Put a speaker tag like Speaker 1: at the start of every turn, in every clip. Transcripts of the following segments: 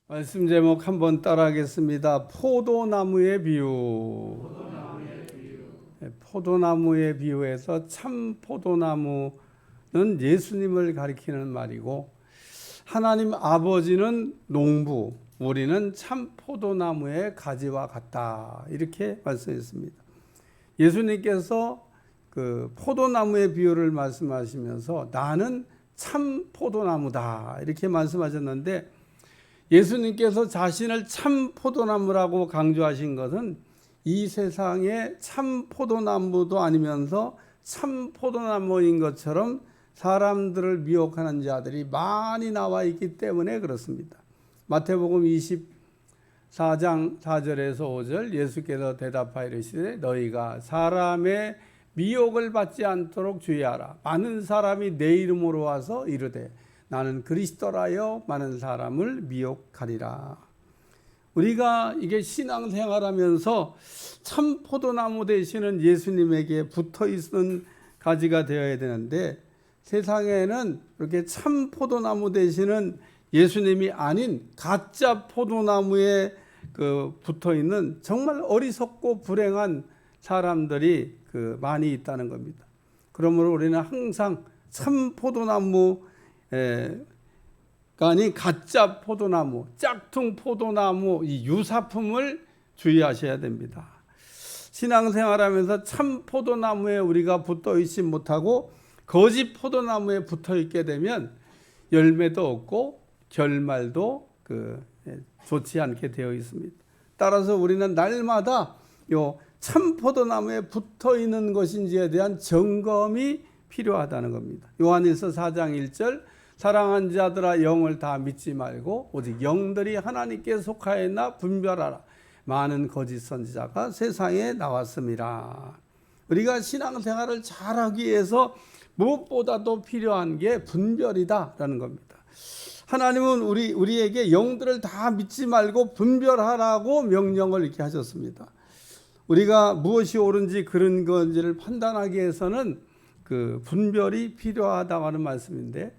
Speaker 1: 말씀 제목 한번 따라하겠습니다. 포도나무의 비유. 포도나무의 비유에서 참 포도나무는 예수님을 가리키는 말이고, 하나님 아버지는 농부, 우리는 참 포도나무의 가지와 같다, 이렇게 말씀했습니다. 예수님께서 그 포도나무의 비유를 말씀하시면서 나는 참 포도나무다, 이렇게 말씀하셨는데, 예수님께서 자신을 참 포도나무라고 강조하신 것은 이 세상에 참 포도나무도 아니면서 참 포도나무인 것처럼 사람들을 미혹하는 자들이 많이 나와 있기 때문에 그렇습니다. 마태복음 24장 4절에서 5절, 예수께서 대답하여 이르시되 너희가 사람의 미혹을 받지 않도록 주의하라. 많은 사람이 내 이름으로 와서 이르되 나는 그리스도라여 많은 사람을 미혹하리라. 우리가 이게 신앙생활하면서 참 포도나무 되시는 예수님에게 붙어 있는 가지가 되어야 되는데, 세상에는 이렇게 참 포도나무 되시는 예수님이 아닌 가짜 포도나무에 붙어 있는 정말 어리석고 불행한 사람들이 많이 있다는 겁니다. 그러므로 우리는 항상 참 포도나무 아니 가짜 포도나무, 짝퉁 포도나무, 이 유사품을 주의하셔야 됩니다. 신앙생활하면서 참 포도나무에 우리가 붙어 있지 못하고 거짓 포도나무에 붙어 있게 되면 열매도 없고 결말도 좋지 않게 되어 있습니다. 따라서 우리는 날마다 요 참 포도나무에 붙어 있는 것인지에 대한 점검이 필요하다는 겁니다. 요한일서 4장 1절, 사랑하는 자들아 영을 다 믿지 말고 오직 영들이 하나님께 속하였나 분별하라. 많은 거짓 선지자가 세상에 나왔습니다. 우리가 신앙생활을 잘하기 위해서 무엇보다도 필요한 게 분별이다라는 겁니다. 하나님은 우리에게 영들을 다 믿지 말고 분별하라고 명령을 이렇게 하셨습니다. 우리가 무엇이 옳은지 그런 건지를 판단하기 위해서는 그 분별이 필요하다고 하는 말씀인데,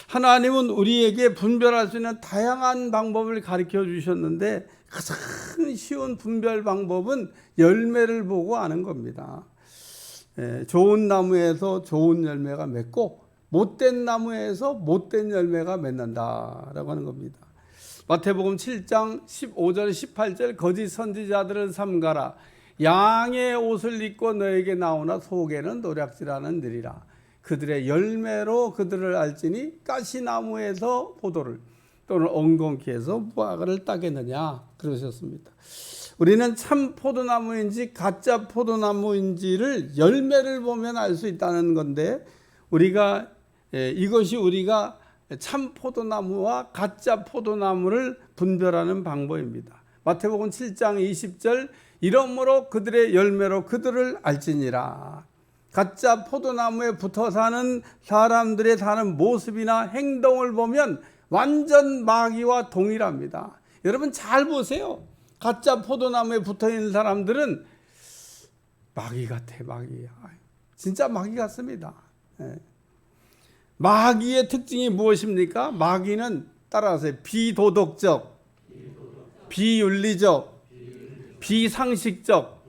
Speaker 1: 하나님은 우리에게 분별할 수 있는 다양한 방법을 가르쳐 주셨는데 가장 쉬운 분별 방법은 열매를 보고 아는 겁니다. 좋은 나무에서 좋은 열매가 맺고 못된 나무에서 못된 열매가 맺는다라고 하는 겁니다. 마태복음 7장 15절 18절, 거짓 선지자들을 삼가라. 양의 옷을 입고 너에게 나오나 속에는 노략질하는 들이라. 그들의 열매로 그들을 알지니 가시나무에서 포도를 또는 엉겅퀴에서 무화과를 따겠느냐, 그러셨습니다. 우리는 참 포도나무인지 가짜 포도나무인지를 열매를 보면 알 수 있다는 건데, 이것이 우리가 참 포도나무와 가짜 포도나무를 분별하는 방법입니다. 마태복음 7장 20절, 이러므로 그들의 열매로 그들을 알지니라. 가짜 포도나무에 붙어 사는 사람들의 사는 모습이나 행동을 보면 완전 마귀와 동일합니다. 여러분 잘 보세요. 가짜 포도나무에 붙어 있는 사람들은 마귀 같아, 마귀야. 진짜 마귀 같습니다. 마귀의 특징이 무엇입니까? 마귀는 따라하세요. 비도덕적, 비윤리적, 비상식적,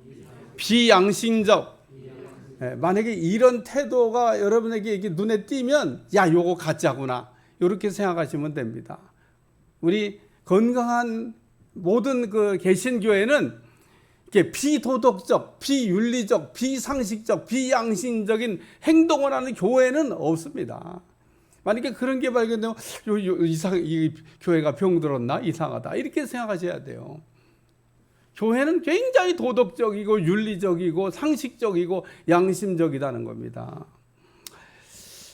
Speaker 1: 비양심적. 만약에 이런 태도가 여러분에게 이렇게 눈에 띄면 야, 요거 가짜구나, 이렇게 생각하시면 됩니다. 우리 건강한 모든 개신교회는 이렇게 비도덕적, 비윤리적, 비상식적, 비양심적인 행동을 하는 교회는 없습니다. 만약에 그런 게 발견되면 이 교회가 병들었나, 이상하다, 이렇게 생각하셔야 돼요. 교회는 굉장히 도덕적이고 윤리적이고 상식적이고 양심적이라는 겁니다.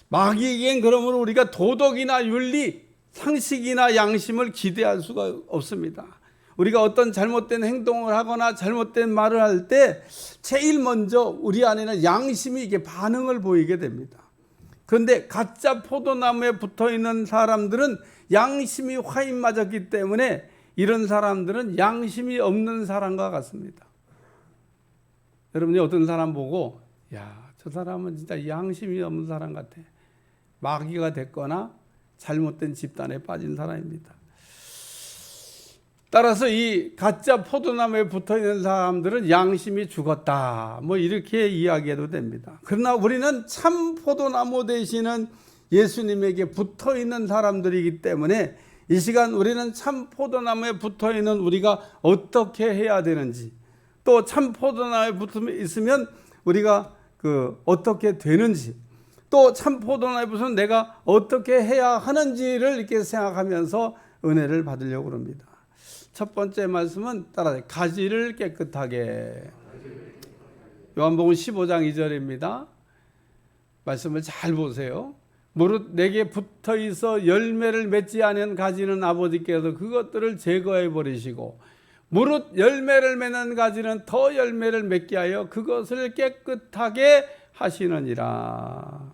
Speaker 1: 마귀에겐 그러므로 우리가 도덕이나 윤리, 상식이나 양심을 기대할 수가 없습니다. 우리가 어떤 잘못된 행동을 하거나 잘못된 말을 할 때 제일 먼저 우리 안에는 양심이 이게 반응을 보이게 됩니다. 그런데 가짜 포도나무에 붙어 있는 사람들은 양심이 화인 맞았기 때문에 이런 사람들은 양심이 없는 사람과 같습니다. 여러분이 어떤 사람 보고 야, 저 사람은 진짜 양심이 없는 사람 같아, 마귀가 됐거나 잘못된 집단에 빠진 사람입니다. 따라서 이 가짜 포도나무에 붙어 있는 사람들은 양심이 죽었다. 뭐 이렇게 이야기해도 됩니다. 그러나 우리는 참 포도나무 되시는 예수님에게 붙어 있는 사람들이기 때문에 이 시간 우리는 참 포도나무에 붙어 있는 우리가 어떻게 해야 되는지, 또 참 포도나무에 붙어 있으면 우리가 어떻게 되는지, 또 참 포도나무에 붙으면 내가 어떻게 해야 하는지를 이렇게 생각하면서 은혜를 받으려고 합니다. 첫 번째 말씀은 따라서 가지를 깨끗하게. 요한복음 15장 2절입니다. 말씀을 잘 보세요. 무릇 내게 붙어 있어 열매를 맺지 않은 가지는 아버지께서 그것들을 제거해 버리시고 무릇 열매를 맺는 가지는 더 열매를 맺게 하여 그것을 깨끗하게 하시느니라.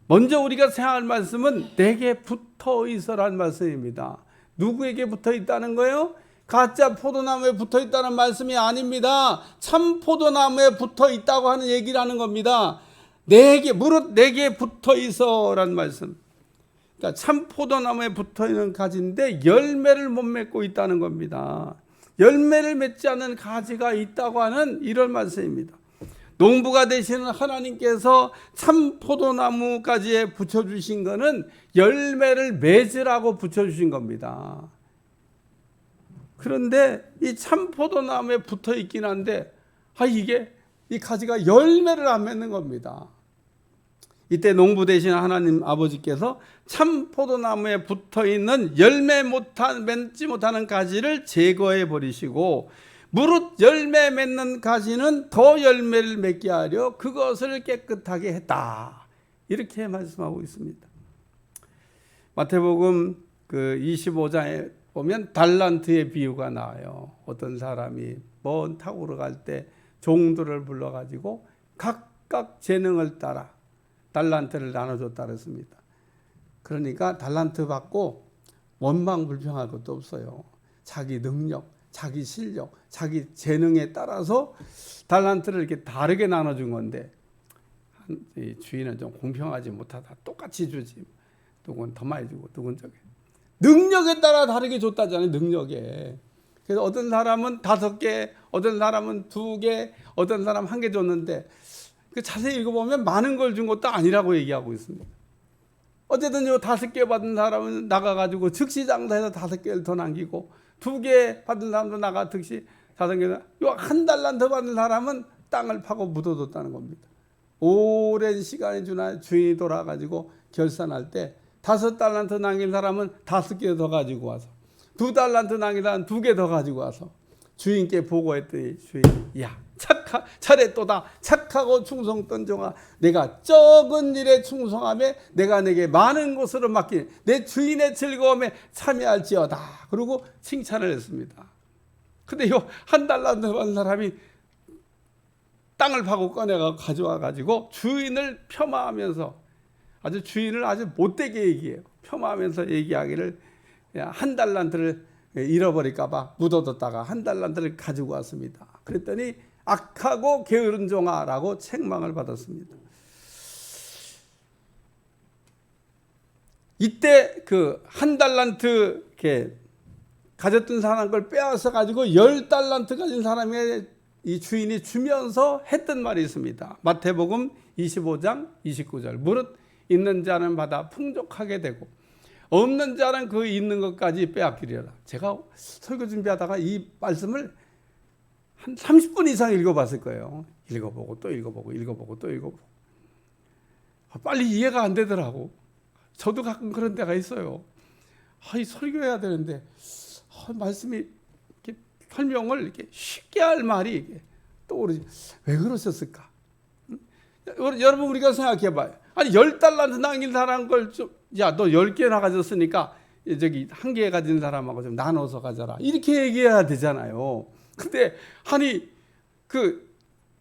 Speaker 1: 먼저 우리가 생각할 말씀은 내게 붙어 있어라는 말씀입니다. 누구에게 붙어 있다는 거예요? 가짜 포도나무에 붙어 있다는 말씀이 아닙니다. 참 포도나무에 붙어 있다고 하는 얘기를 하는 겁니다. 무릇 내게 붙어 있어라는 말씀. 그러니까 참 포도나무에 붙어 있는 가지인데 열매를 못 맺고 있다는 겁니다. 열매를 맺지 않는 가지가 있다고 하는 이런 말씀입니다. 농부가 되시는 하나님께서 참 포도나무 가지에 붙여주신 것은 열매를 맺으라고 붙여주신 겁니다. 그런데 이 참 포도나무에 붙어 있긴 한데 이 가지가 열매를 안 맺는 겁니다. 이때 농부 되시는 하나님 아버지께서 참 포도나무에 붙어 있는 맺지 못하는 가지를 제거해 버리시고 무릇 열매 맺는 가지는 더 열매를 맺게 하려 그것을 깨끗하게 했다. 이렇게 말씀하고 있습니다. 마태복음 25장에 보면 달란트의 비유가 나와요. 어떤 사람이 먼 탁으로 갈 때 종들을 불러가지고 각각 재능을 따라 달란트를 나눠줬다 그랬습니다. 그러니까 달란트 받고 원망불평할 것도 없어요. 자기 능력, 자기 실력, 자기 재능에 따라서 달란트를 이렇게 다르게 나눠준 건데 주인은 좀 공평하지 못하다. 똑같이 주지. 누군 더 많이 주고 누군 저게. 능력에 따라 다르게 줬다잖아요. 능력에. 그래서 어떤 사람은 5개, 어떤 사람은 2개, 어떤 사람 1개 줬는데 자세히 읽어보면 많은 걸 준 것도 아니라고 얘기하고 있습니다. 어쨌든 요 5개 받은 사람은 나가가지고 즉시 장사해서 5개를 더 남기고 2개 받은 사람도 나가 즉시 5개, 요 1달란트 받은 사람은 땅을 파고 묻어뒀다는 겁니다. 오랜 시간이 지나 주인이 돌아가지고 결산할 때 5달란트 남긴 사람은 5개 더 가지고 와서 2달란트 남긴 사람은 2개 더 가지고 와서 주인께 보고했더니 주인이 잘했도다. 착하고 충성된 종아, 내가 적은 일에 충성하며 내가 내게 많은 것으로 맡긴 내 주인의 즐거움에 참여할지어다. 그리고 칭찬을 했습니다. 근데 요 1달란트 받은 사람이 땅을 파고 꺼내가 가져와 가지고 주인을 폄하하면서 주인을 아주 못되게 얘기해요. 폄하하면서 얘기하기를 1달란트를 잃어버릴까 봐 묻어뒀다가 1달란트를 가지고 왔습니다. 그랬더니 악하고 게으른 종아라고 책망을 받았습니다. 이때 1달란트 가졌던 사람 걸 빼앗아 가지고 10달란트 가진 사람의 이 주인이 주면서 했던 말이 있습니다. 마태복음 25장 29절. 무릇 있는 자는 받아 풍족하게 되고 없는 자는 그 있는 것까지 빼앗기리라. 제가 설교 준비하다가 이 말씀을 한 30분 이상 읽어봤을 거예요. 읽어보고 또 읽어보고 읽어보고 또 읽어보고 빨리 이해가 안 되더라고. 저도 가끔 그런 때가 있어요. 이 설교해야 되는데 말씀이 이렇게 설명을 이렇게 쉽게 할 말이 이게 떠오르지. 왜 그러셨을까? 여러분 우리가 생각해봐요. 10달란트 남긴 사람 걸 좀, 너 10개나 가졌으니까 저기 1개 가진 사람하고 좀 나눠서 가져라. 이렇게 얘기해야 되잖아요. 근데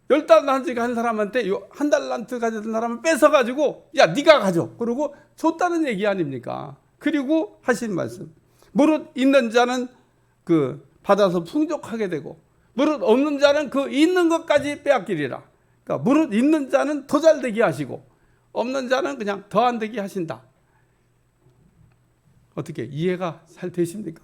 Speaker 1: 10달란트 가진 사람한테 1달란트 가진 사람을 뺏어가지고 네가 가져. 그러고 줬다는 얘기 아닙니까? 그리고 하신 말씀. 무릇 있는 자는 받아서 풍족하게 되고 무릇 없는 자는 그 있는 것까지 빼앗기리라. 그러니까 무릇 있는 자는 더 잘 되게 하시고 없는 자는 그냥 더 안 되게 하신다. 어떻게 이해가 잘 되십니까?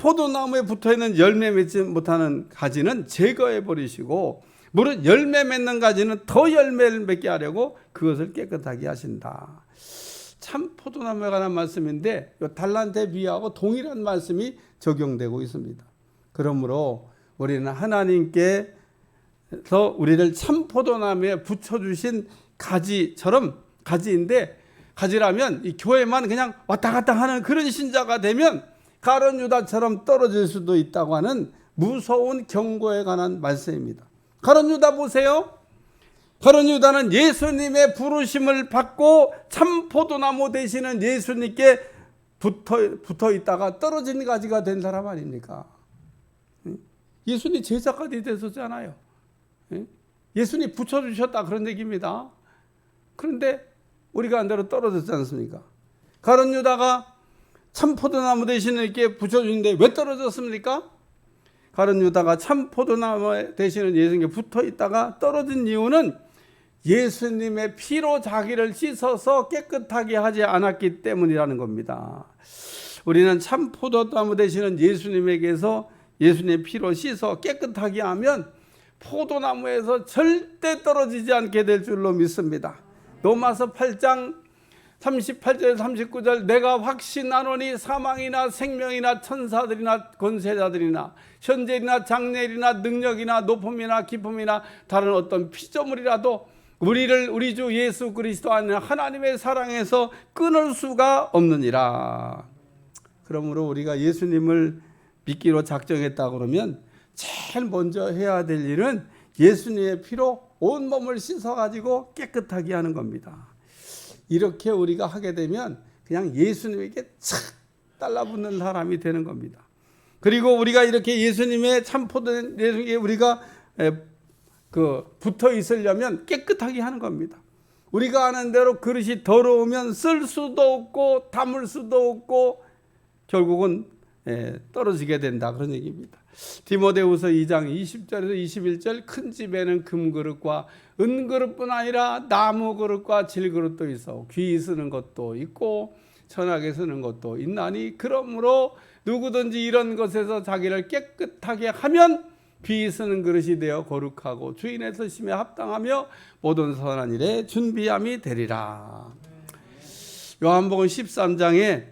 Speaker 1: 포도나무에 붙어있는 열매 맺지 못하는 가지는 제거해 버리시고 무릇 열매 맺는 가지는 더 열매를 맺게 하려고 그것을 깨끗하게 하신다. 참 포도나무에 관한 말씀인데 이 달란트에 비유하고 동일한 말씀이 적용되고 있습니다. 그러므로 우리는 하나님께서 우리를 참 포도나무에 붙여주신 가지처럼 가지인데, 가지라면 이 교회만 그냥 왔다 갔다 하는 그런 신자가 되면 가룟 유다처럼 떨어질 수도 있다고 하는 무서운 경고에 관한 말씀입니다. 가룟 유다 보세요. 가룟 유다는 예수님의 부르심을 받고 참 포도나무 되시는 예수님께 붙어 있다가 떨어진 가지가 된 사람 아닙니까? 예수님 제자까지 됐었잖아요. 예수님 붙여주셨다 그런 얘기입니다. 그런데 우리가 안 대로 떨어졌지 않습니까? 가룟 유다가 참 포도나무 되시는 이렇게 붙여주는데 왜 떨어졌습니까? 가룟 유다가 참 포도나무 되시는 예수님께 붙어 있다가 떨어진 이유는 예수님의 피로 자기를 씻어서 깨끗하게 하지 않았기 때문이라는 겁니다. 우리는 참 포도나무 되시는 예수님에게서 예수님의 피로 씻어 깨끗하게 하면 포도나무에서 절대 떨어지지 않게 될 줄로 믿습니다. 로마서 8장 38절 39절 내가 확신하노니 사망이나 생명이나 천사들이나 권세자들이나 현재이나 장래이나 능력이나 높음이나 깊음이나 다른 어떤 피조물이라도 우리를 우리 주 예수 그리스도 안에 하나님의 사랑에서 끊을 수가 없느니라. 그러므로 우리가 예수님을 믿기로 작정했다 그러면 제일 먼저 해야 될 일은 예수님의 피로 온몸을 씻어가지고 깨끗하게 하는 겁니다. 이렇게 우리가 하게 되면 그냥 예수님에게 착 달라붙는 사람이 되는 겁니다. 그리고 우리가 이렇게 예수님의 참포된 예수님께 우리가 붙어 있으려면 깨끗하게 하는 겁니다. 우리가 아는 대로 그릇이 더러우면 쓸 수도 없고 담을 수도 없고 결국은 떨어지게 된다 그런 얘기입니다. 디모데후서 2장 20절에서 21절 큰 집에는 금그릇과 은그릇뿐 아니라 나무 그릇과 질그릇도 있어 귀 쓰는 것도 있고 천하게 쓰는 것도 있나니 그러므로 누구든지 이런 것에서 자기를 깨끗하게 하면 귀 쓰는 그릇이 되어 거룩하고 주인의 쓰심에 합당하며 모든 선한 일에 준비함이 되리라. 요한복음 13장에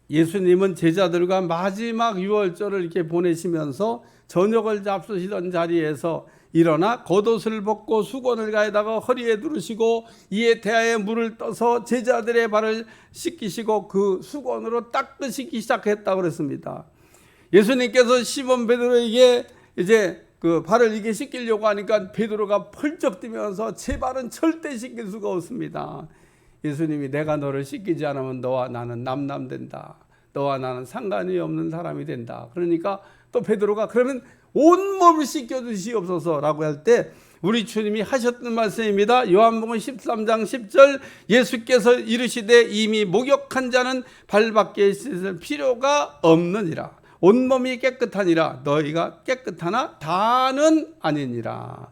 Speaker 1: 예수님은 제자들과 마지막 유월절을 이렇게 보내시면서 저녁을 잡수시던 자리에서 일어나 겉옷을 벗고 수건을 가에다가 허리에 두르시고 이에 대하에 물을 떠서 제자들의 발을 씻기시고 그 수건으로 닦으시기 시작했다고 그랬습니다. 예수님께서 시몬 베드로에게 이제 그 발을 이게 씻기려고 하니까 베드로가 펄쩍 뛰면서 제 발은 절대 씻길 수가 없습니다. 예수님이 내가 너를 씻기지 않으면 너와 나는 남남된다. 너와 나는 상관이 없는 사람이 된다. 그러니까 또 베드로가 그러면 온몸을 씻겨주시옵소서라고 할 때 우리 주님이 하셨던 말씀입니다. 요한복음 13장 10절 예수께서 이르시되 이미 목욕한 자는 발밖에 씻을 필요가 없느니라. 온몸이 깨끗하니라. 너희가 깨끗하나 다는 아니니라.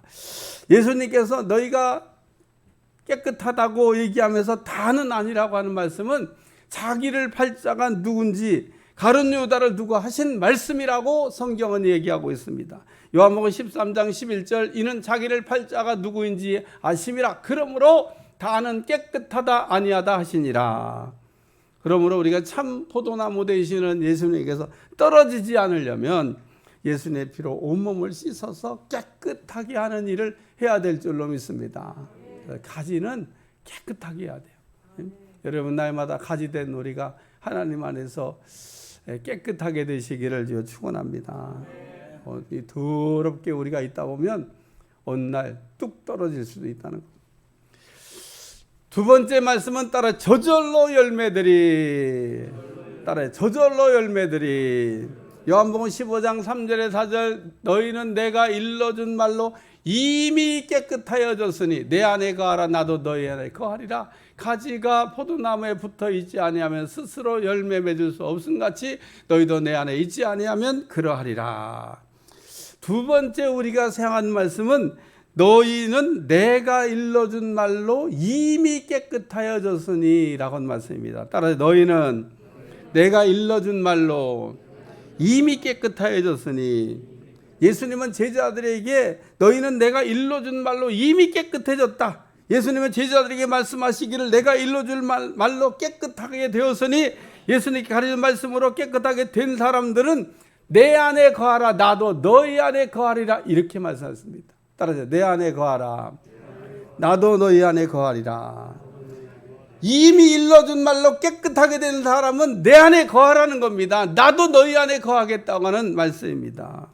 Speaker 1: 예수님께서 너희가 깨끗하다고 얘기하면서 다는 아니라고 하는 말씀은 자기를 팔자가 누군지 가룟 유다를 두고 하신 말씀이라고 성경은 얘기하고 있습니다. 요한복음 13장 11절 이는 자기를 팔자가 누구인지 아심이라. 그러므로 다는 깨끗하다 아니하다 하시니라. 그러므로 우리가 참 포도나무 되시는 예수님께서 떨어지지 않으려면 예수님의 피로 온몸을 씻어서 깨끗하게 하는 일을 해야 될 줄로 믿습니다. 가지는 깨끗하게 해야 돼요. 여러분 날마다 가지된 우리가 하나님 안에서 깨끗하게 되시기를 축원합니다. 더럽게 우리가 있다 보면 어느 날 뚝 떨어질 수도 있다는 것. 두 번째 말씀은 따라 저절로 열매들이 요한복음 15장 3절에 4절 너희는 내가 일러준 말로 이미 깨끗하여졌으니 내 안에 거하라 나도 너희 안에 거하리라. 가지가 포도나무에 붙어 있지 아니하면 스스로 열매 맺을 수 없음같이 너희도 내 안에 있지 아니하면 그러하리라. 두 번째 우리가 생각한 말씀은 너희는 내가 일러준 말로 이미 깨끗하여졌으니 라고 한 말씀입니다. 따라서 너희는 내가 일러준 말로 이미 깨끗하여졌으니. 예수님은 제자들에게 너희는 내가 일러준 말로 이미 깨끗해졌다. 예수님은 제자들에게 말씀하시기를 내가 일러줄 말로 깨끗하게 되었으니, 예수님께 가르친 말씀으로 깨끗하게 된 사람들은 내 안에 거하라, 나도 너희 안에 거하리라, 이렇게 말씀하셨습니다. 따라서 내 안에 거하라, 나도 너희 안에 거하리라. 이미 일러준 말로 깨끗하게 된 사람은 내 안에 거하라는 겁니다. 나도 너희 안에 거하겠다고 하는 말씀입니다.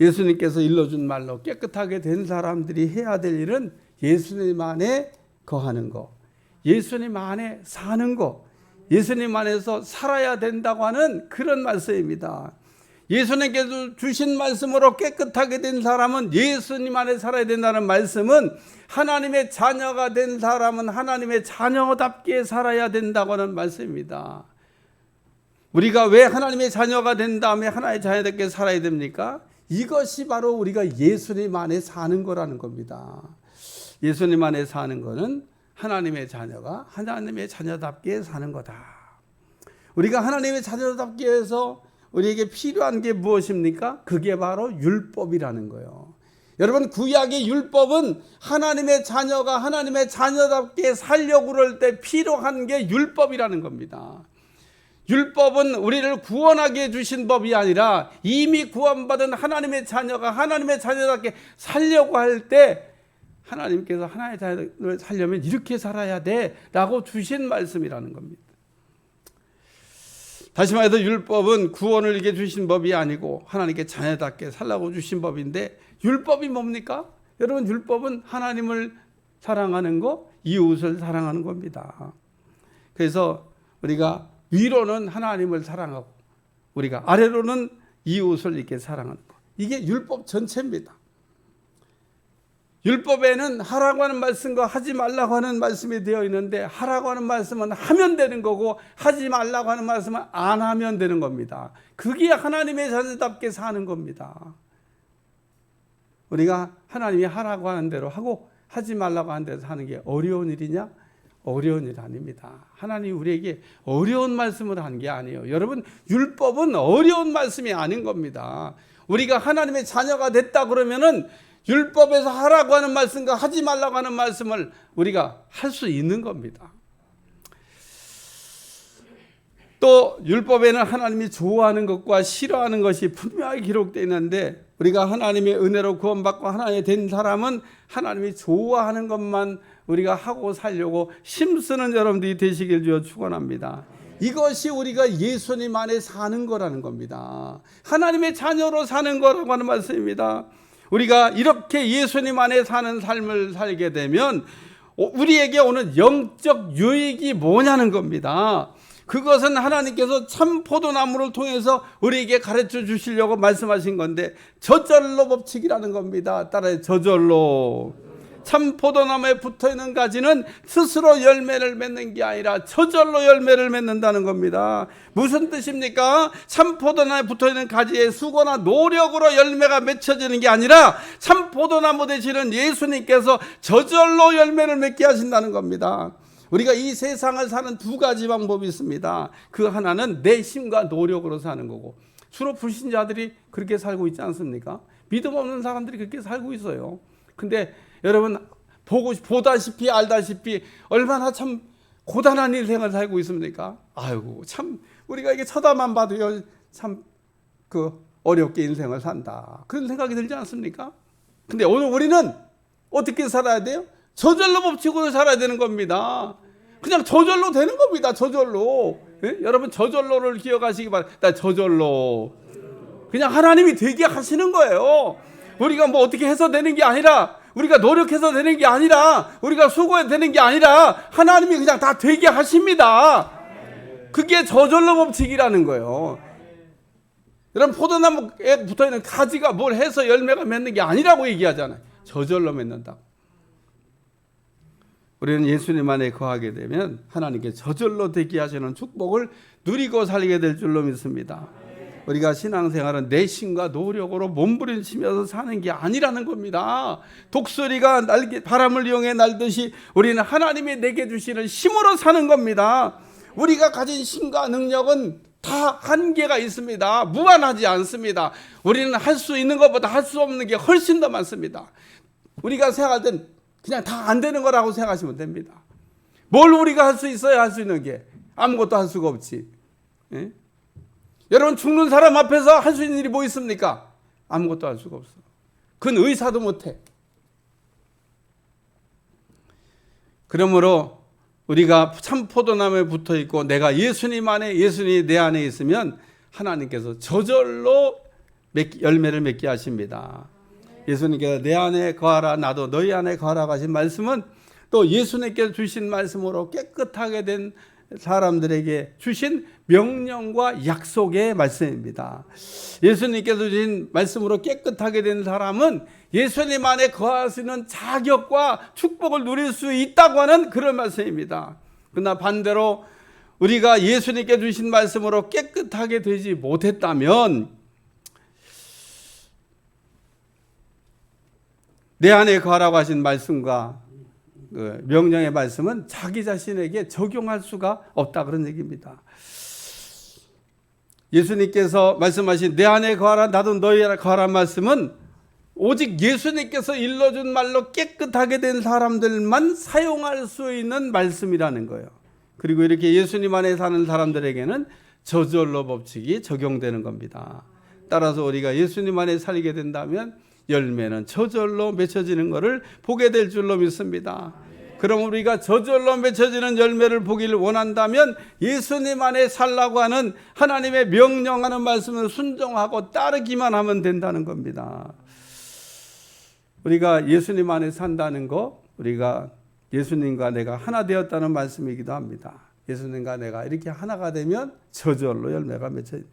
Speaker 1: 예수님께서 일러준 말로 깨끗하게 된 사람들이 해야 될 일은 예수님 안에 거하는 거, 예수님 안에 사는 거, 예수님 안에서 살아야 된다고 하는 그런 말씀입니다. 예수님께서 주신 말씀으로 깨끗하게 된 사람은 예수님 안에 살아야 된다는 말씀은, 하나님의 자녀가 된 사람은 하나님의 자녀답게 살아야 된다고 하는 말씀입니다. 우리가 왜 하나님의 자녀가 된 다음에 하나님의 자녀답게 살아야 됩니까? 이것이 바로 우리가 예수님 안에 사는 거라는 겁니다. 예수님 안에 사는 거는 하나님의 자녀가 하나님의 자녀답게 사는 거다. 우리가 하나님의 자녀답게 해서 우리에게 필요한 게 무엇입니까? 그게 바로 율법이라는 거예요. 여러분, 구약의 율법은 하나님의 자녀가 하나님의 자녀답게 살려고 그럴 때 필요한 게 율법이라는 겁니다. 율법은 우리를 구원하게 해주신 법이 아니라 이미 구원받은 하나님의 자녀가 하나님의 자녀답게 살려고 할 때 하나님께서 하나님의 자녀를 살려면 이렇게 살아야 돼 라고 주신 말씀이라는 겁니다. 다시 말해서 율법은 구원을 이게 주신 법이 아니고 하나님께 자녀답게 살라고 주신 법인데, 율법이 뭡니까? 여러분, 율법은 하나님을 사랑하는 거, 이웃을 사랑하는 겁니다. 그래서 우리가 위로는 하나님을 사랑하고 우리가 아래로는 이웃을 이렇게 사랑하는 거, 이게 율법 전체입니다. 율법에는 하라고 하는 말씀과 하지 말라고 하는 말씀이 되어 있는데, 하라고 하는 말씀은 하면 되는 거고 하지 말라고 하는 말씀은 안 하면 되는 겁니다. 그게 하나님의 자녀답게 사는 겁니다. 우리가 하나님이 하라고 하는 대로 하고 하지 말라고 하는 대로 하는 게 어려운 일이냐? 어려운 일 아닙니다. 하나님이 우리에게 어려운 말씀을 한 게 아니에요. 여러분, 율법은 어려운 말씀이 아닌 겁니다. 우리가 하나님의 자녀가 됐다 그러면은 율법에서 하라고 하는 말씀과 하지 말라고 하는 말씀을 우리가 할 수 있는 겁니다. 또 율법에는 하나님이 좋아하는 것과 싫어하는 것이 분명하게 기록되어 있는데, 우리가 하나님의 은혜로 구원받고 하나님이 된 사람은 하나님이 좋아하는 것만 우리가 하고 살려고 힘쓰는 여러분들이 되시길 주여 축원합니다. 이것이 우리가 예수님 안에 사는 거라는 겁니다. 하나님의 자녀로 사는 거라고 하는 말씀입니다. 우리가 이렇게 예수님 안에 사는 삶을 살게 되면 우리에게 오는 영적 유익이 뭐냐는 겁니다. 그것은 하나님께서 참 포도나무를 통해서 우리에게 가르쳐 주시려고 말씀하신 건데, 저절로 법칙이라는 겁니다. 따라해, 저절로. 참 포도나무에 붙어있는 가지는 스스로 열매를 맺는 게 아니라 저절로 열매를 맺는다는 겁니다. 무슨 뜻입니까? 참 포도나무에 붙어있는 가지에 수고나 노력으로 열매가 맺혀지는 게 아니라 참 포도나무 되시는 예수님께서 저절로 열매를 맺게 하신다는 겁니다. 우리가 이 세상을 사는 두 가지 방법이 있습니다. 그 하나는 내 힘과 노력으로 사는 거고, 주로 불신자들이 그렇게 살고 있지 않습니까? 믿음 없는 사람들이 그렇게 살고 있어요. 근데 여러분, 보다시피 알다시피 얼마나 참 고단한 인생을 살고 있습니까? 아이고, 참 우리가 이게 쳐다만 봐도요, 참 어렵게 인생을 산다, 그런 생각이 들지 않습니까? 근데 오늘 우리는 어떻게 살아야 돼요? 저절로 법칙으로 살아야 되는 겁니다. 그냥 저절로 되는 겁니다. 저절로. 예? 여러분, 저절로를 기억하시기 바랍니다. 저절로. 그냥 하나님이 되게 하시는 거예요. 우리가 뭐 어떻게 해서 되는 게 아니라, 우리가 노력해서 되는 게 아니라, 우리가 수고해서 되는 게 아니라 하나님이 그냥 다 되게 하십니다. 그게 저절로 법칙이라는 거예요. 여러분, 포도나무에 붙어있는 가지가 뭘 해서 열매가 맺는 게 아니라고 얘기하잖아요. 저절로 맺는다. 우리는 예수님 안에 거하게 되면 하나님께 저절로 되게 하시는 축복을 누리고 살게 될 줄로 믿습니다. 우리가 신앙생활은 내 힘과 노력으로 몸부림치면서 사는 게 아니라는 겁니다. 독수리가 바람을 이용해 날듯이 우리는 하나님이 내게 주시는 힘으로 사는 겁니다. 우리가 가진 힘과 능력은 다 다 한계가 있습니다. 무한하지 않습니다. 우리는 할 수 있는 것보다 할 수 없는 게 훨씬 더 많습니다. 우리가 생각할 땐 그냥 다 안 되는 거라고 생각하시면 됩니다. 뭘 우리가 할 수 있어야 할 수 있는 게 아무것도 할 수가 없지. 예? 여러분 죽는 사람 앞에서 할 수 있는 일이 뭐 있습니까? 아무것도 할 수가 없어. 그건 의사도 못해. 그러므로 우리가 참 포도나무에 붙어 있고 내가 예수님 안에 예수님이 내 안에 있으면 하나님께서 저절로 열매를 맺게 하십니다. 예수님께서 내 안에 거하라 나도 너희 안에 거하라고 하신 말씀은 또 예수님께서 주신 말씀으로 깨끗하게 된 사람들에게 주신 명령과 약속의 말씀입니다. 예수님께서 주신 말씀으로 깨끗하게 된 사람은 예수님 안에 거할 수 있는 자격과 축복을 누릴 수 있다고 하는 그런 말씀입니다. 그러나 반대로 우리가 예수님께 주신 말씀으로 깨끗하게 되지 못했다면 내 안에 거하라고 하신 말씀과 그 명령의 말씀은 자기 자신에게 적용할 수가 없다 그런 얘기입니다. 예수님께서 말씀하신 내 안에 거하라 나도 너희 안에 거하라 말씀은 오직 예수님께서 일러준 말로 깨끗하게 된 사람들만 사용할 수 있는 말씀이라는 거예요. 그리고 이렇게 예수님 안에 사는 사람들에게는 저절로 법칙이 적용되는 겁니다. 따라서 우리가 예수님 안에 살게 된다면 열매는 저절로 맺혀지는 것을 보게 될 줄로 믿습니다. 그럼 우리가 저절로 맺혀지는 열매를 보기를 원한다면 예수님 안에 살라고 하는 하나님의 명령하는 말씀을 순종하고 따르기만 하면 된다는 겁니다. 우리가 예수님 안에 산다는 거, 우리가 예수님과 내가 하나 되었다는 말씀이기도 합니다. 예수님과 내가 이렇게 하나가 되면 저절로 열매가 맺혀집니다.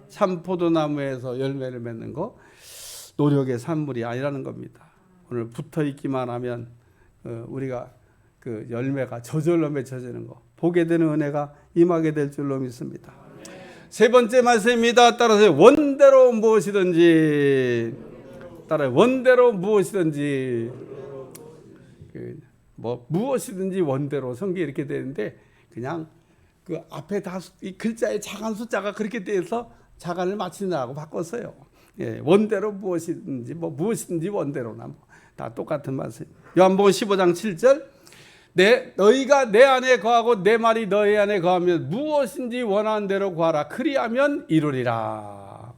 Speaker 1: 참 포도나무에서 열매를 맺는 거 노력의 산물이 아니라는 겁니다. 오늘 붙어 있기만 하면 우리가 그 열매가 저절로 맺혀지는 거 보게 되는 은혜가 임하게 될 줄로 믿습니다. 세 번째 말씀입니다. 따라서 원대로 무엇이든지 따라서 원대로 무엇이든지 무엇이든지 원대로 성경이 이렇게 되는데 그냥 그 앞에 다 이 글자에 작은 숫자가 그렇게 돼서 자간을 맞추느라고 바꿨어요. 예, 원대로 무엇이든지 무엇이든지 원대로나 다 똑같은 말씀. 요한복음 15장 7절 너희가 내 안에 거하고 내 말이 너희 안에 거하면 무엇인지 원하는 대로 구하라 그리하면 이루리라.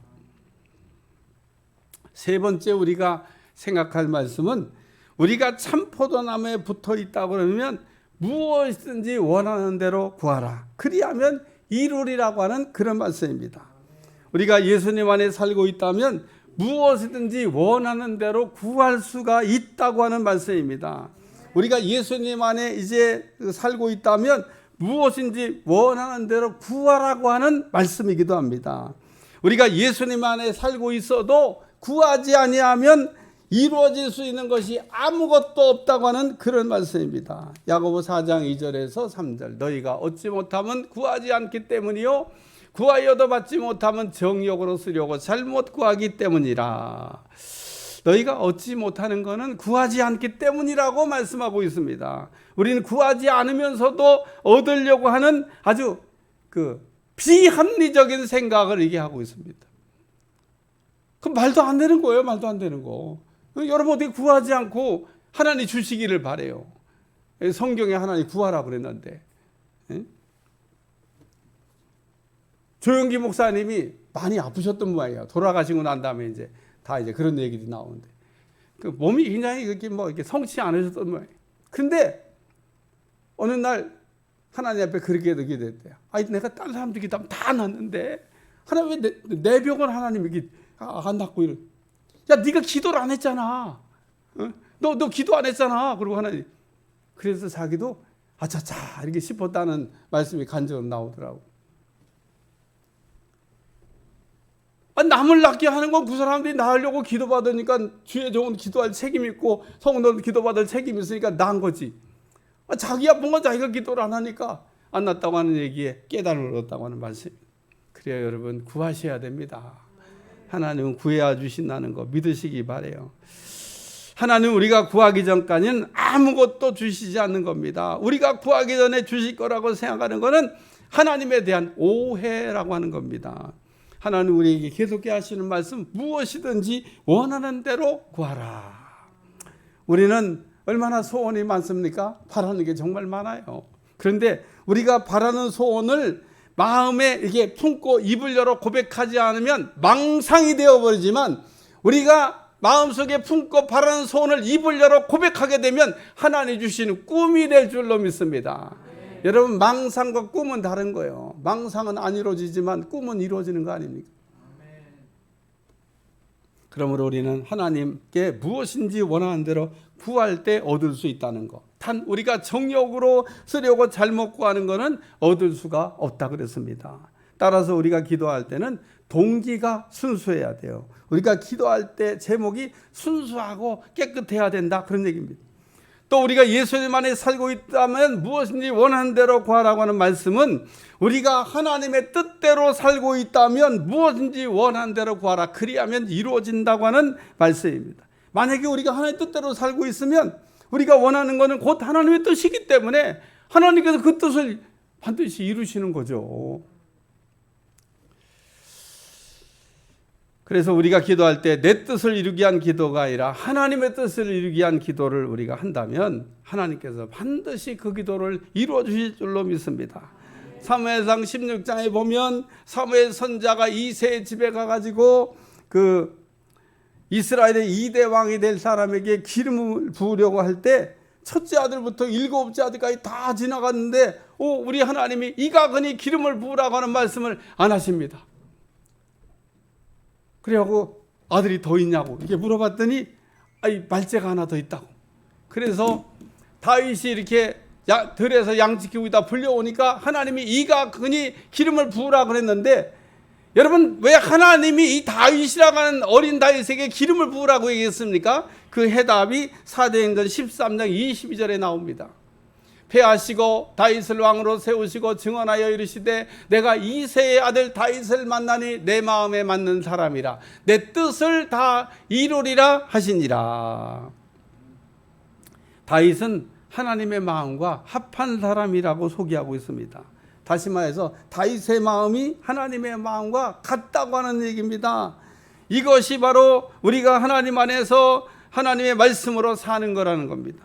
Speaker 1: 세 번째 우리가 생각할 말씀은 우리가 참 포도나무에 붙어 있다고 그러면 무엇이든지 원하는 대로 구하라 그리하면 이루리라고 하는 그런 말씀입니다. 우리가 예수님 안에 살고 있다면 무엇이든지 원하는 대로 구할 수가 있다고 하는 말씀입니다. 우리가 예수님 안에 이제 살고 있다면 무엇인지 원하는 대로 구하라고 하는 말씀이기도 합니다. 우리가 예수님 안에 살고 있어도 구하지 아니하면 이루어질 수 있는 것이 아무것도 없다고 하는 그런 말씀입니다. 야고보 4장 2절에서 3절 너희가 얻지 못하면 구하지 않기 때문이요 구하여도 받지 못하면 정욕으로 쓰려고 잘못 구하기 때문이라. 너희가 얻지 못하는 것은 구하지 않기 때문이라고 말씀하고 있습니다. 우리는 구하지 않으면서도 얻으려고 하는 아주 그 비합리적인 생각을 얘기하고 있습니다. 그 말도 안 되는 거예요. 말도 안 되는 거. 여러분 어떻게 구하지 않고 하나님 주시기를 바래요. 성경에 하나님 구하라 그랬는데. 조영기 목사님이 많이 아프셨던 모양이에요. 돌아가시고 난 다음에 이제 다 이제 그런 얘기들이 나오는데 그 몸이 굉장히 이렇게 이렇게 성치 않으셨던 모양이에요. 근데 어느 날 하나님 앞에 그렇게 기도했대요. 아니 내가 다른 사람들 기도하면 다 낫는데 하나님 왜 내 병을 하나님 이렇게 안 낫고 이래? 야 네가 기도를 안 했잖아. 너 기도 안 했잖아. 그리고 하나님 그래서 자기도 아차차 이렇게 싶었다는 말씀이 간절히 나오더라고. 남을 낫게 하는 건 그 사람들이 나으려고 기도받으니까 주의 종은 기도할 책임이 있고 성도는 기도받을 책임이 있으니까 나은 거지. 자기 아픈 건 자기가 기도를 안 하니까 안 낫다고 하는 얘기에 깨달음을 얻었다고 하는 말씀. 그래요 여러분 구하셔야 됩니다. 하나님은 구해야 주신다는 거 믿으시기 바래요. 하나님은 우리가 구하기 전까지는 아무것도 주시지 않는 겁니다. 우리가 구하기 전에 주실 거라고 생각하는 거는 하나님에 대한 오해라고 하는 겁니다. 하나님 우리에게 계속해 하시는 말씀, 무엇이든지 원하는 대로 구하라. 우리는 얼마나 소원이 많습니까? 바라는 게 정말 많아요. 그런데 우리가 바라는 소원을 마음에 이게 품고 입을 열어 고백하지 않으면 망상이 되어버리지만, 우리가 마음속에 품고 바라는 소원을 입을 열어 고백하게 되면 하나님 주시는 꿈이 될 줄로 믿습니다. 여러분, 망상과 꿈은 다른 거예요. 망상은 안 이루어지지만 꿈은 이루어지는 거 아닙니까? 그러므로 우리는 하나님께 무엇인지 원하는 대로 구할 때 얻을 수 있다는 것. 단 우리가 정욕으로 쓰려고 잘못 구하는 것은 얻을 수가 없다 그랬습니다. 따라서 우리가 기도할 때는 동기가 순수해야 돼요. 우리가 기도할 때 제목이 순수하고 깨끗해야 된다, 그런 얘기입니다. 또 우리가 예수님 안에 살고 있다면 무엇인지 원하는 대로 구하라고 하는 말씀은, 우리가 하나님의 뜻대로 살고 있다면 무엇인지 원하는 대로 구하라, 그리하면 이루어진다고 하는 말씀입니다. 만약에 우리가 하나님의 뜻대로 살고 있으면 우리가 원하는 것은 곧 하나님의 뜻이기 때문에 하나님께서 그 뜻을 반드시 이루시는 거죠. 그래서 우리가 기도할 때 내 뜻을 이루기 위한 기도가 아니라 하나님의 뜻을 이루기 위한 기도를 우리가 한다면 하나님께서 반드시 그 기도를 이루어 주실 줄로 믿습니다. 사무엘상 16장에 보면 사무엘 선자가 이새의 집에 가가지고 그 이스라엘의 2대 왕이 될 사람에게 기름을 부으려고 할 때 첫째 아들부터 7째 아들까지 다 지나갔는데 우리 하나님이 이가그니 기름을 부으라고 하는 말씀을 안 하십니다. 그래갖고 아들이 더 있냐고 이렇게 물어봤더니 말째가 하나 더 있다고. 그래서 다윗이 이렇게 들에서 양 지키고 있다 불려오니까 하나님이 이가그니 기름을 부으라 그랬는데, 여러분 왜 하나님이 이 다윗이라고 하는 어린 다윗에게 기름을 부으라고 얘기했습니까? 그 해답이 사도행전 13장 22절에 나옵니다. 패하시고 다윗을 왕으로 세우시고 증언하여 이르시되 내가 이새의 아들 다윗을 만나니 내 마음에 맞는 사람이라 내 뜻을 다 이루리라 하시니라. 다윗은 하나님의 마음과 합한 사람이라고 소개하고 있습니다. 다시 말해서 다윗의 마음이 하나님의 마음과 같다고 하는 얘기입니다. 이것이 바로 우리가 하나님 안에서 하나님의 말씀으로 사는 거라는 겁니다.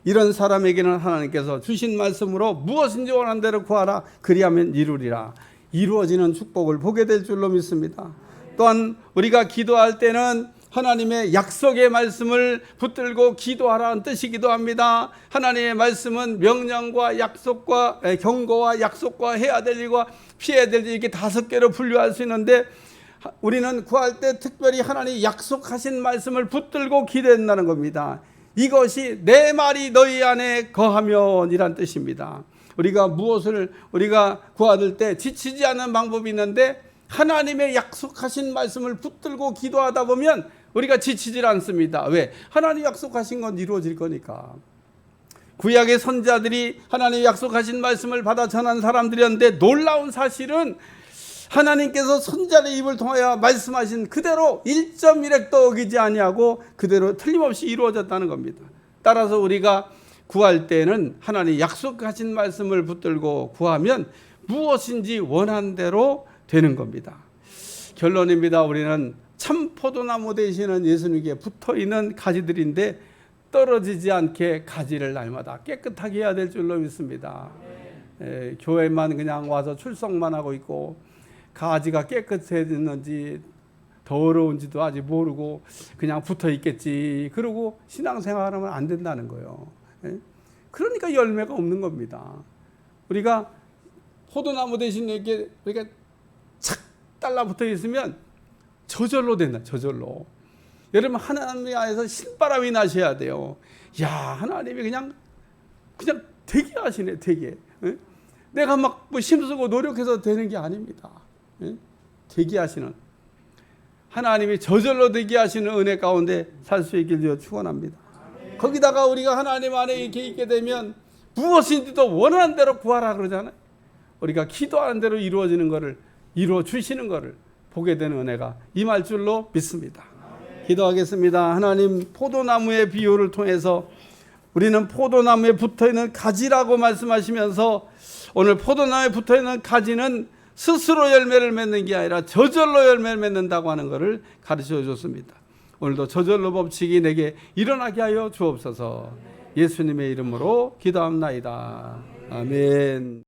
Speaker 1: 이런 사람에게는 하나님께서 주신 말씀으로 무엇인지 원하는 대로 구하라, 그리하면 이루리라. 이루어지는 축복을 보게 될 줄로 믿습니다. 또한 우리가 기도할 때는 하나님의 약속의 말씀을 붙들고 기도하라는 뜻이기도 합니다. 하나님의 말씀은 명령과 약속과 경고와 약속과 해야 될 일과 피해야 될 일, 이렇게 5개로 분류할 수 있는데, 우리는 구할 때 특별히 하나님이 약속하신 말씀을 붙들고 기도한다는 겁니다. 이것이 내 말이 너희 안에 거하면 이란 뜻입니다. 우리가 무엇을 우리가 구할 때 지치지 않는 방법이 있는데, 하나님의 약속하신 말씀을 붙들고 기도하다 보면 우리가 지치질 않습니다. 왜? 하나님 약속하신 건 이루어질 거니까. 구약의 선자들이 하나님 약속하신 말씀을 받아 전한 사람들이었는데, 놀라운 사실은 하나님께서 선자의 입을 통하여 말씀하신 그대로 1.1획도 어기지 아니하고 그대로 틀림없이 이루어졌다는 겁니다. 따라서 우리가 구할 때는 하나님 약속하신 말씀을 붙들고 구하면 무엇인지 원하는 대로 되는 겁니다. 결론입니다. 우리는 참 포도나무 되시는 예수님께 붙어있는 가지들인데 떨어지지 않게 가지를 날마다 깨끗하게 해야 될 줄로 믿습니다. 교회만 그냥 와서 출석만 하고 있고 가지가 깨끗해졌는지 더러운지도 아직 모르고 그냥 붙어 있겠지, 그러고 신앙생활하면 안 된다는 거예요. 그러니까 열매가 없는 겁니다. 우리가 포도나무 대신 이렇게 우리가 착 달라붙어 있으면 저절로 된다. 저절로. 여러분, 하나님 안에서 신바람이 나셔야 돼요. 야, 하나님이 그냥 되게 하시네. 되게. 내가 막 뭐 힘쓰고 노력해서 되는 게 아닙니다. 되게 하시는, 하나님이 저절로 되게 하시는 은혜 가운데 살 수 있길 주여 축원합니다. 거기다가 우리가 하나님 안에 이렇게 있게 되면 무엇인지도 원하는 대로 구하라 그러잖아요. 우리가 기도하는 대로 이루어지는 것을, 이루어 주시는 것을 보게 되는 은혜가 임할 줄로 믿습니다. 기도하겠습니다. 하나님, 포도나무의 비유를 통해서 우리는 포도나무에 붙어있는 가지라고 말씀하시면서 오늘 포도나무에 붙어있는 가지는 스스로 열매를 맺는 게 아니라 저절로 열매를 맺는다고 하는 것을 가르쳐 줬습니다. 오늘도 저절로 법칙이 내게 일어나게 하여 주옵소서. 예수님의 이름으로 기도합나이다. 아멘.